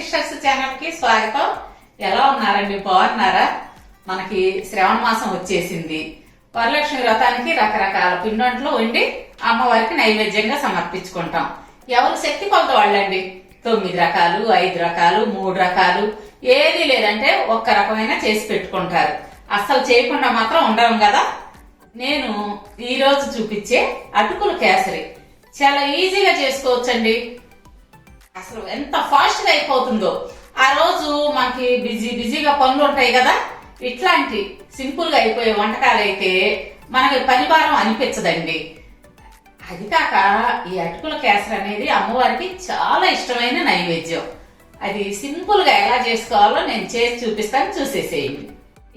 Sisters channel కి స్వాగతం. ఎలా ఉన్నారండి? బాగున్నారా? మనకి శ్రావణ మాసం వచ్చేసింది. వరలక్ష్మి వ్రతానికి రకరకాల పిండి వండి అమ్మవారికి నైవేద్యంగా సమర్పించుకుంటాం. ఎవరు శక్తి కొలత వాళ్ళండి. 9 రకాలు, 5 రకాలు, 3 రకాలు, ఏది లేదంటే ఒక్క రకమైన చేసి పెట్టుకుంటారు. అస్సలు చేయకుండా మాత్రం ఉండడం కదా. నేను ఈ రోజు చూపించే అటుకుల కేసరి చాలా ఈజీగా చేసుకోవచ్చండి. అసలు ఎంత ఫాస్ట్ గా అయిపోతుందో. ఆ రోజు మనకి బిజీగా పనులు ఉంటాయి కదా, ఇట్లాంటి సింపుల్ గా అయిపోయే వంటకాలు అయితే మనకి పని భారం అనిపించదండి. అది కాక ఈ అటుకుల కేసరి అనేది అమ్మవారికి చాలా ఇష్టమైన నైవేద్యం. అది సింపుల్ గా ఎలా చేసుకోవాలో నేను చేసి చూపిస్తాను, చూసేసేయండి.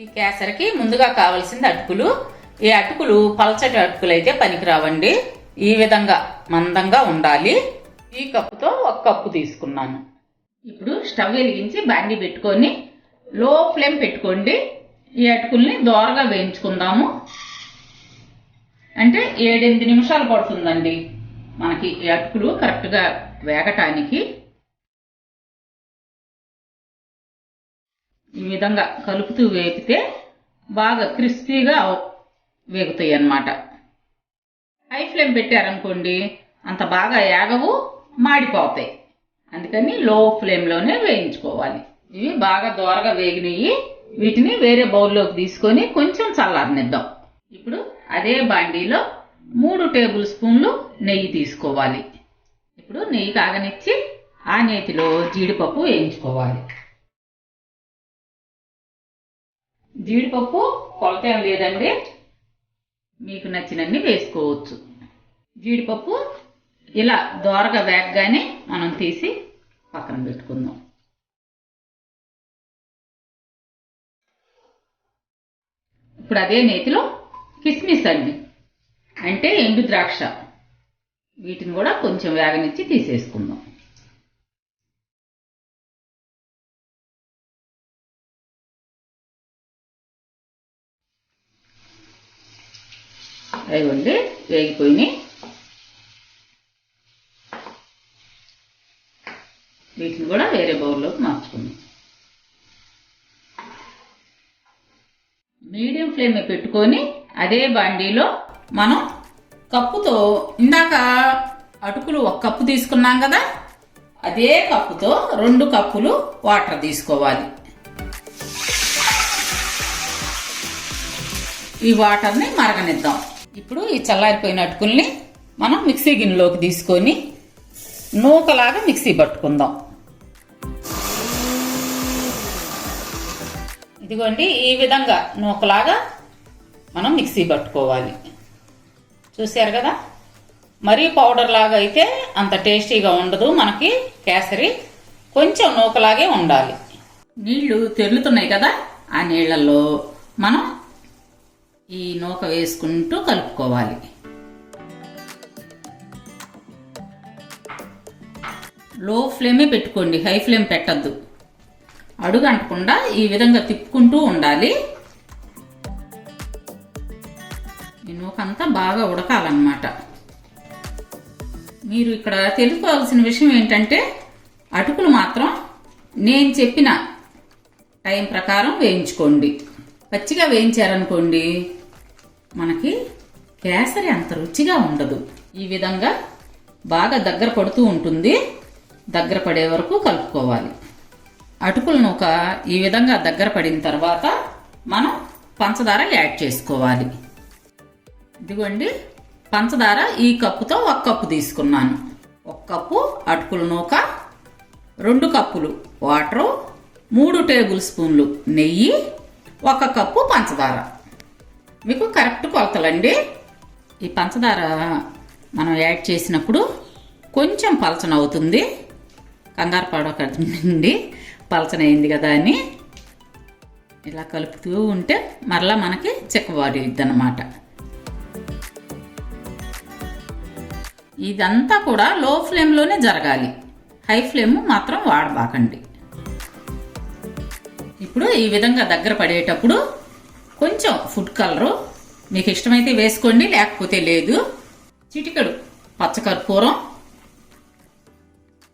ఈ కేసరికి ముందుగా కావాల్సింది అటుకులు. ఈ అటుకులు పలచటి అటుకులు అయితే పనికిరావండి. ఈ విధంగా మందంగా ఉండాలి. ఈ కప్పుతో 1 కప్పు తీసుకున్నాను. ఇప్పుడు స్టవ్ వెలిగించి బాండి పెట్టుకొని లో ఫ్లేమ్ పెట్టుకోండి. ఈ అటుకుల్ని దోరగా వేయించుకుందాము. అంటే 7-8 నిమిషాలు పడుతుందండి మనకి ఈ అటుకులు కరెక్ట్గా వేగటానికి. ఈ విధంగా కలుపుతూ వేపితే బాగా క్రిస్పీగా వేగుతాయి అన్నమాట. హై ఫ్లేమ్ పెట్టారనుకోండి అంత బాగా యాగవు, మాడిపోతాయి. అందుకని లో ఫ్లేమ్లోనే వేయించుకోవాలి. ఇవి బాగా దోరగా వేగినవి. వీటిని వేరే బౌల్లోకి తీసుకొని కొంచెం చల్లారనిద్దాం. ఇప్పుడు అదే బాండీలో 3 టేబుల్ స్పూన్లు నెయ్యి తీసుకోవాలి. ఇప్పుడు నెయ్యి కాగనిచ్చి ఆ నేతిలో జీడిపప్పు వేయించుకోవాలి. జీడిపప్పు కొలత ఏం లేదండి, మీకు నచ్చినన్ని వేసుకోవచ్చు. జీడిపప్పు ఇలా దోరగా వేగగానే మనం తీసి పక్కన పెట్టుకుందాం. ఇప్పుడు అదే నేతిలో కిస్మిస్ అండి, అంటే ఎండు ద్రాక్ష, వీటిని కూడా కొంచెం వేగనిచ్చి తీసేసుకుందాం. అవి వేగిపోయినాయి. వీటిని కూడా వేరే బౌల్లోకి మార్చుకుందాం. మీడియం ఫ్లేమ్ పెట్టుకొని అదే బాండీలో మనం కప్పుతో ఇందాక అటుకులు 1 కప్పు తీసుకున్నాం కదా, అదే కప్పుతో 2 కప్పులు వాటర్ తీసుకోవాలి. ఈ వాటర్ని మరగనిద్దాం. ఇప్పుడు ఈ చల్లారిపోయిన అటుకుల్ని మనం మిక్సీ గిన్నెలోకి తీసుకొని నూకలాగా మిక్సీ పట్టుకుందాం. ఇదిగోండి, ఈ విధంగా నూకలాగా మనం మిక్సీ పట్టుకోవాలి. చూశారు కదా, మరీ పౌడర్ లాగా అయితే అంత టేస్టీగా ఉండదు మనకి కేసరి. కొంచెం నూకలాగే ఉండాలి. నీళ్లు తెరులుతున్నాయి కదా, ఆ నీళ్లలో మనం ఈ నూక వేసుకుంటూ కలుపుకోవాలి. లో ఫ్లేమే పెట్టుకోండి, హై ఫ్లేమ్ పెట్టద్దు. అడుగు అంటకుండా ఈ విధంగా తిప్పుకుంటూ ఉండాలి. ఈ నూకంతా బాగా ఉడకాలన్నమాట. మీరు ఇక్కడ తెలుసుకోవాల్సిన విషయం ఏంటంటే అటుకులు మాత్రం నేను చెప్పిన టైం ప్రకారం వేయించుకోండి. పచ్చిగా వేయించారనుకోండి మనకి కేసరి అంత రుచిగా ఉండదు. ఈ విధంగా బాగా దగ్గర పడుతూ ఉంటుంది. దగ్గర పడే వరకు కలుపుకోవాలి. అటుకుల నూక ఈ విధంగా దగ్గర పడిన తర్వాత మనం పంచదార యాడ్ చేసుకోవాలి. ఇదిగోండి, పంచదార ఈ కప్పుతో 1 కప్పు తీసుకున్నాను. 1 కప్పు అటుకుల నూక, 2 కప్పులు వాటరు, 3 టేబుల్ స్పూన్లు నెయ్యి, 1 కప్పు పంచదార. మీకు కరెక్ట్ కొలతలండి. ఈ పంచదార మనం యాడ్ చేసినప్పుడు కొంచెం పలచన అవుతుంది. కంగారు పడకండి, పలచనైంది కదా అని. ఇలా కలుపుతూ ఉంటే మరలా మనకి చిక్కబడిద్ది అన్నమాట. ఇదంతా కూడా లో ఫ్లేమ్లోనే జరగాలి, హై ఫ్లేమ్ మాత్రం వాడబాకండి. ఇప్పుడు ఈ విధంగా దగ్గర పడేటప్పుడు కొంచెం ఫుడ్ కలరు మీకు ఇష్టమైతే వేసుకోండి, లేకపోతే లేదు. చిటికెడు పచ్చకర్పూరం,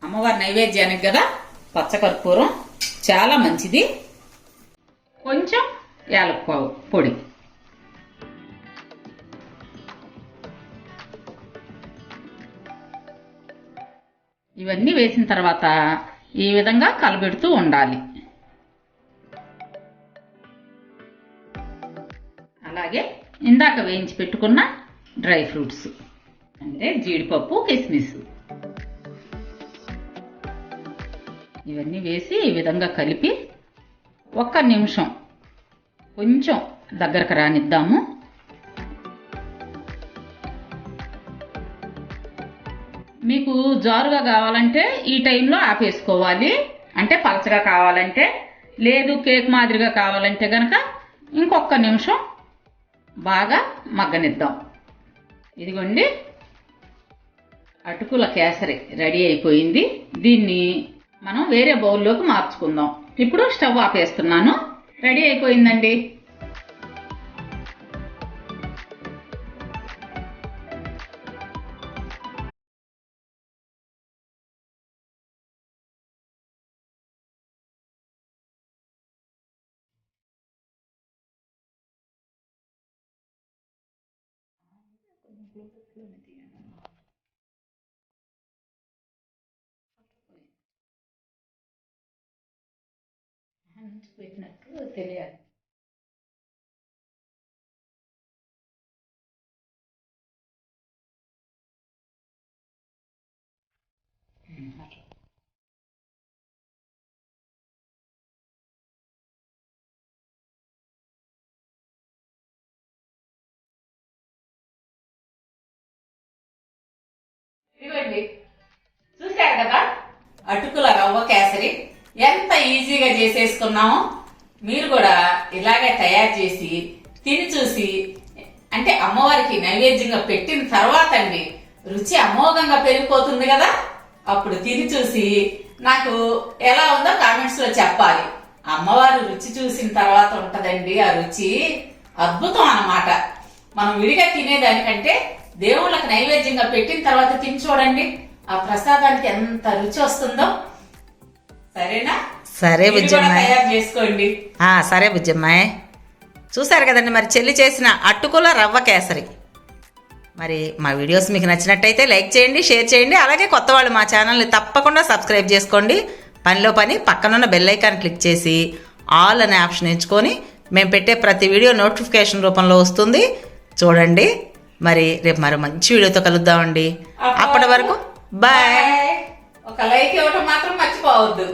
అమ్మవారి నైవేద్యానికి కదా పచ్చకర్పూరం చాలా మంచిది, కొంచెం యాలక్కాయ పొడి. ఇవన్నీ వేసిన తర్వాత ఈ విధంగా కలబెడుతూ ఉండాలి. అలాగే ఇందాక వేయించి పెట్టుకున్న డ్రై ఫ్రూట్స్ అంటే జీడిపప్పు, కిస్మిస్ ఇవన్నీ వేసి ఈ విధంగా కలిపి 1 నిమిషం కొంచెం దగ్గరకు రానిద్దాము. మీకు జారుగా కావాలంటే ఈ టైంలో ఆపేసుకోవాలి, అంటే పలచగా కావాలంటే, లేదు కేక్ మాదిరిగా కావాలంటే గనక ఇంకొక నిమిషం బాగా మగ్గనిద్దాం. ఇదిగోండి, అటుకుల కేసరి రెడీ అయిపోయింది. దీన్ని మనం వేరే బౌల్లోకి మార్చుకుందాం. ఇప్పుడు స్టవ్ ఆపేస్తున్నాను. రెడీ అయిపోయిందండి. పెట్టినట్టు తెలియాలి. ఇవ్వండి, చూశారు కదా అటుకుల రవ్వ కేసరి ఎంత ఈజీగా చేసేసుకున్నామో. మీరు కూడా ఇలాగే తయారు చేసి తిని చూసి, అంటే అమ్మవారికి నైవేద్యంగా పెట్టిన తర్వాత అండి రుచి అమోఘంగా పెరిగిపోతుంది కదా. అప్పుడు తిని చూసి నాకు ఎలా ఉందో కామెంట్స్ లో చెప్పాలి. అమ్మవారు రుచి చూసిన తర్వాత ఉంటదండి ఆ రుచి అద్భుతం అన్నమాట. మనం విడిగా తినేదానికంటే దేవుళ్ళకి నైవేద్యంగా పెట్టిన తర్వాత తిని చూడండి, ఆ ప్రసాదానికి ఎంత రుచి వస్తుందో. సరేనా? సరే బుజ్జమ్మాయి, తయారు చేసుకోండి. సరే బుజ్జమ్మాయి. చూసారు కదండి మరి చెల్లి చేసిన అటుకుల రవ్వ కేసరి. మరి మా వీడియోస్ మీకు నచ్చినట్టయితే లైక్ చేయండి, షేర్ చేయండి. అలాగే కొత్త వాళ్ళు మా ఛానల్ని తప్పకుండా సబ్స్క్రైబ్ చేసుకోండి. పనిలో పని పక్కనున్న బెల్ ఐకాన్ క్లిక్ చేసి ఆల్ అనే ఆప్షన్ ఎంచుకొని మేము పెట్టే ప్రతి వీడియో నోటిఫికేషన్ రూపంలో వస్తుంది. చూడండి. మరి రేపు మరో మంచి వీడియోతో కలుద్దామండి. అప్పటి వరకు బాయ్. ఒక లైక్ ఇవ్వటం మాత్రం మర్చిపోవద్దు.